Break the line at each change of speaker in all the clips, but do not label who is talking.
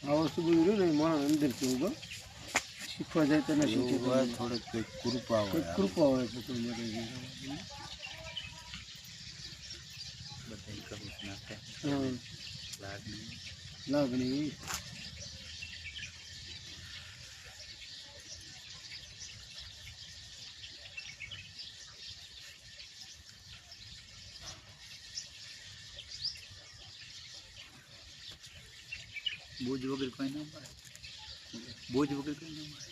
આ વસ્તુ બધું રહ્યું ને માણસ અંદર કેવું તો શીખવા જાય તો ના શીખે
થોડેક કંઈક કૃપા હોય
કૃપા હોય તો કોઈ માટે
બધાય કરવું જ નાખે
લાગણી
બોજ વગર કોઈ ના મળે બોજ વગર કોઈ ના મળે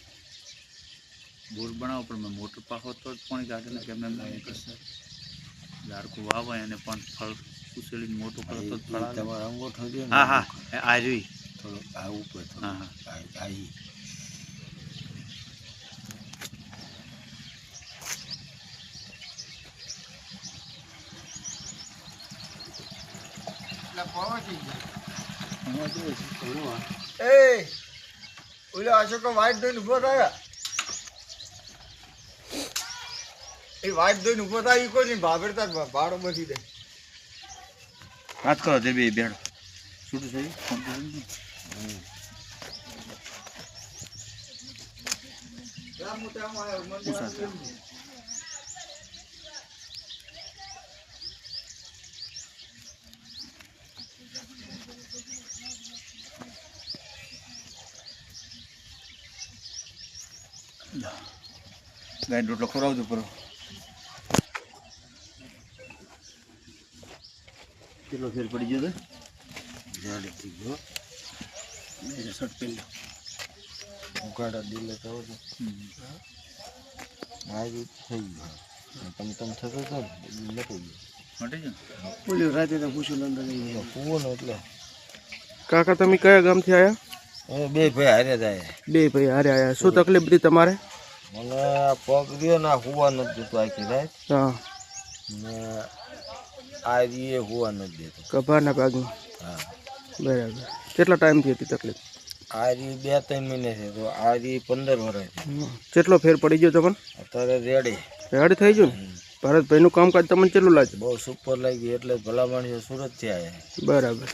બોર બનાવો પણ મોટર પાકો તો જ પાણી કાઢે ને કેમ એમ ઝાડકું વાવાય અને પણ ફળ ઉછેલીને મોટું કરો તો ફળ તમારો અંગોઠો દે હા હા આ જોઈ થોડો આ ઉપર હા હા આઈ
અશોક વાઇટ દઈને ઉભો થાય એ વાઇટ દઈને ઉભો થાય એ કોઈ નહીં ભાભરતા ભાડો બચી દે
વાત કરો તે બે બેડો છૂટું થઈ ગાય રોટલો ખવડાવજો પરો કેટલો ફેર પડી ગયો જાડે થઈ ગયો શર્ટ પહેરી ઉગાડા દિલે તો આવી થઈ ગયો તમે થતો હતો ને નથી ગયો મટી ગયો
બોલ્યો રાતે તો પૂછું અંદર
કૂવો ને એટલે
કાકા તમે કયા ગામથી આવ્યા
બે ભાઈ હારે જાય
બે ભાઈ હારે આવ્યા શું તકલીફ હતી તમારે
મને પગ રહ્યો ને હુવા નથી દેતો આખી રાત
હા
ને આ રીએ હુવા નથી દેતો
કભારના ભાગમાં
હા
બરાબર કેટલા ટાઈમથી હતી તકલીફ
આ રી 2-3 મહિને છે તો આ રી 15 વર્ષ
કેટલો ફેર પડી ગયો તમને
અત્યારે રેડી
થઈ ગયું ને ભરતભાઈનું કામકાજ તમને કેટલું લાગ્યું
બહુ સુપર લાગ્યું એટલે ભલા માણસો સુરતથી આવ્યા
બરાબર